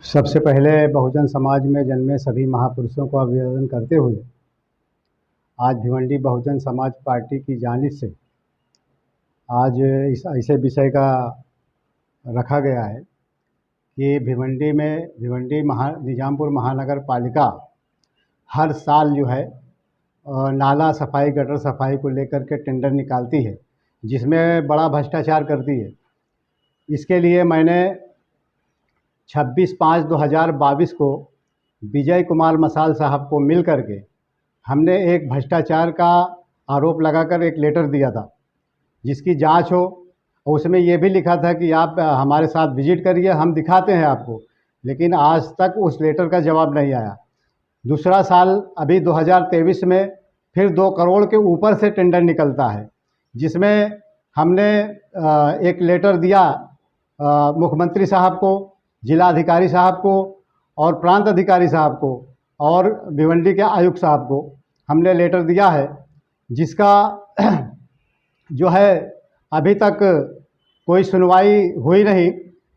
सबसे पहले बहुजन समाज में जन्मे सभी महापुरुषों को अभिवादन करते हुए आज भिवंडी बहुजन समाज पार्टी की जानिब से आज इस ऐसे विषय का रखा गया है कि भिवंडी निजामपुर महानगर पालिका हर साल जो है नाला सफाई गटर सफाई को लेकर के टेंडर निकालती है, जिसमें बड़ा भ्रष्टाचार करती है। इसके लिए मैंने 26/5/2022 को विजय कुमार मसाल साहब को मिल करके हमने एक भ्रष्टाचार का आरोप लगाकर एक लेटर दिया था जिसकी जांच हो, और उसमें ये भी लिखा था कि आप हमारे साथ विजिट करिए, हम दिखाते हैं आपको। लेकिन आज तक उस लेटर का जवाब नहीं आया। दूसरा साल अभी 2023 में फिर 2 करोड़ के ऊपर से टेंडर निकलता है, जिसमें हमने एक लेटर दिया मुख्यमंत्री साहब को, जिलाधिकारी साहब को और प्रांत अधिकारी साहब को और भिवंडी के आयुक्त साहब को हमने लेटर दिया है, जिसका जो है अभी तक कोई सुनवाई हुई नहीं।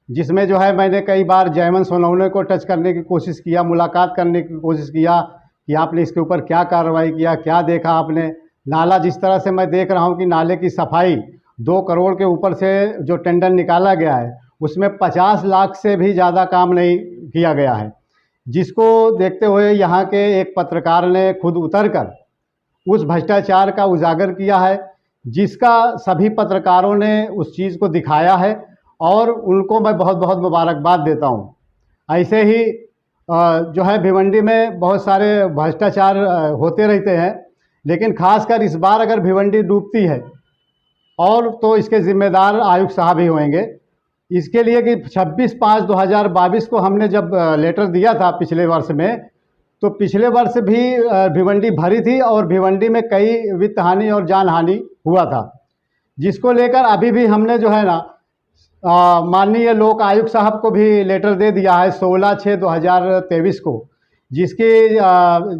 जिसमें जो है मैंने कई बार जयमन सोनवणे को टच करने की कोशिश किया, मुलाकात करने की कोशिश किया कि आपने इसके ऊपर क्या कार्रवाई किया, क्या देखा आपने। नाला जिस तरह से मैं देख रहा हूँ कि नाले की सफाई 2 करोड़ के ऊपर से जो टेंडर निकाला गया है उसमें 50 लाख से भी ज़्यादा काम नहीं किया गया है, जिसको देखते हुए यहाँ के एक पत्रकार ने खुद उतरकर उस भ्रष्टाचार का उजागर किया है, जिसका सभी पत्रकारों ने उस चीज़ को दिखाया है और उनको मैं बहुत बहुत मुबारकबाद देता हूँ। ऐसे ही जो है भिवंडी में बहुत सारे भ्रष्टाचार होते रहते हैं, लेकिन खासकर इस बार अगर भिवंडी डूबती है और तो इसके जिम्मेदार आयुक्त साहब ही होंगे। इसके लिए कि 26/5/2022 को हमने जब लेटर दिया था पिछले वर्ष में, तो पिछले वर्ष भी भिवंडी भरी थी और भिवंडी में कई वित्त हानि और जान हानि हुआ था, जिसको लेकर अभी भी हमने जो है ना माननीय लोक आयुक्त साहब को भी लेटर दे दिया है 16/6/2023 को, जिसकी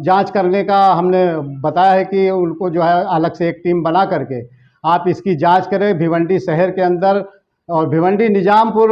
जांच करने का हमने बताया है कि उनको जो है अलग से एक टीम बना करके आप इसकी जांच करें भिवंडी शहर के अंदर और भिवंडी निजामपुर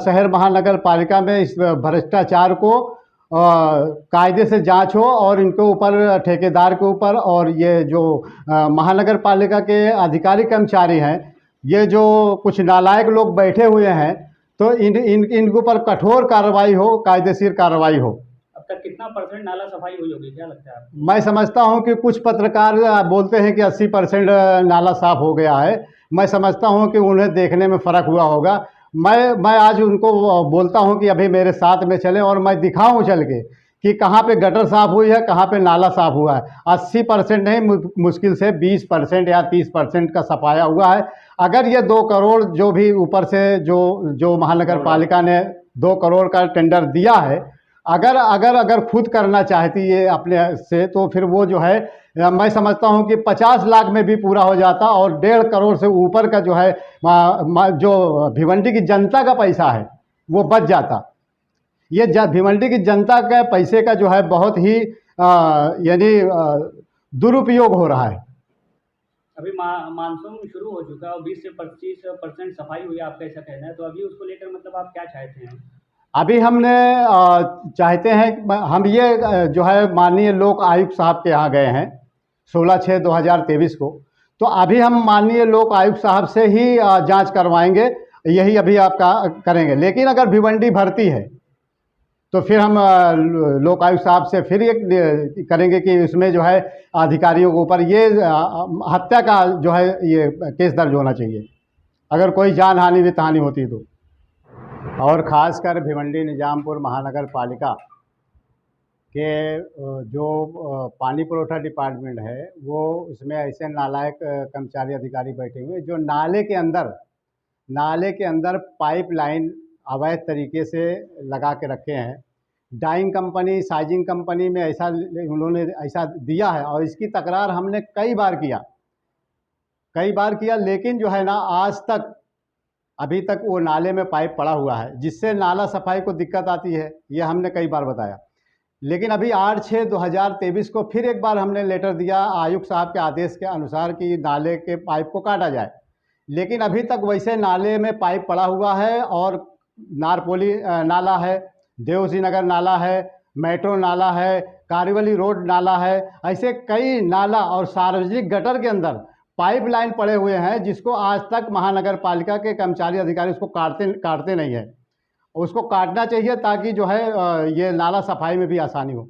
शहर महानगर पालिका में इस भ्रष्टाचार को कायदे से जांच हो और इनके ऊपर ठेकेदार के ऊपर और ये जो महानगर पालिका के अधिकारी कर्मचारी हैं, ये जो कुछ नालायक लोग बैठे हुए हैं, तो इनके ऊपर कठोर कार्रवाई हो, कायदेशीर कार्रवाई हो। अब तक कितना % नाला सफाई हुई होगी, क्या लगता है आपको? मैं समझता हूं कि कुछ पत्रकार बोलते हैं कि 80% नाला साफ हो गया है। मैं समझता हूं कि उन्हें देखने में फ़र्क हुआ होगा। मैं आज उनको बोलता हूं कि अभी मेरे साथ में चलें और मैं दिखाऊं चल के कि कहाँ पे गटर साफ हुई है, कहाँ पे नाला साफ हुआ है। 80% नहीं, मुश्किल से 20% या 30% का सफाया हुआ है। अगर ये 2 करोड़ जो भी ऊपर से जो महानगर पालिका ने 2 करोड़ का टेंडर दिया है, अगर खुद करना चाहती है अपने से, तो फिर वो जो है मैं समझता हूँ कि 50 लाख में भी पूरा हो जाता और 1.5 करोड़ से ऊपर का जो है जो भिवंडी की जनता का पैसा है वो बच जाता। ये भिवंडी की जनता के पैसे का जो है बहुत ही यानी दुरुपयोग हो रहा है। अभी मानसून शुरू हो चुका है और 20 से 25% सफाई हुई है, आपका ऐसा कहना है, तो अभी उसको लेकर मतलब आप क्या चाहते हैं? अभी हमने चाहते हैं हम ये जो है माननीय लोक आयुक्त साहब के यहाँ गए हैं 16/6/2023 को, तो अभी हम माननीय लोक आयुक्त साहब से ही जांच करवाएंगे, यही अभी आपका करेंगे। लेकिन अगर भिवंडी भरती है तो फिर हम लोक आयुक्त साहब से फिर ये करेंगे कि उसमें जो है अधिकारियों के ऊपर ये हत्या का जो है ये केस दर्ज होना चाहिए अगर कोई जान हानि वित्त हानि होती तो। और ख़ासकर भिवंडी निजामपुर महानगर पालिका के जो पानी पुरोठा डिपार्टमेंट है, वो उसमें ऐसे नालायक कर्मचारी अधिकारी बैठे हुए जो नाले के अंदर पाइपलाइन अवैध तरीके से लगा के रखे हैं। डाइंग कंपनी, साइजिंग कंपनी में ऐसा उन्होंने ऐसा दिया है और इसकी तकरार हमने कई बार किया, लेकिन जो है ना आज तक अभी तक वो नाले में पाइप पड़ा हुआ है, जिससे नाला सफाई को दिक्कत आती है, ये हमने कई बार बताया। लेकिन अभी 8/6/2023 को फिर एक बार हमने लेटर दिया आयुक्त साहब के आदेश के अनुसार कि नाले के पाइप को काटा जाए, लेकिन अभी तक वैसे नाले में पाइप पड़ा हुआ है और नारपोली नाला है देवसी नगर नाला है, मेट्रो नाला है, कारीवली रोड नाला है, ऐसे कई नाला और सार्वजनिक गटर के अंदर पाइपलाइन पड़े हुए हैं जिसको आज तक महानगर पालिका के कर्मचारी अधिकारी उसको काटते नहीं है। उसको काटना चाहिए ताकि जो है ये नाला सफाई में भी आसानी हो।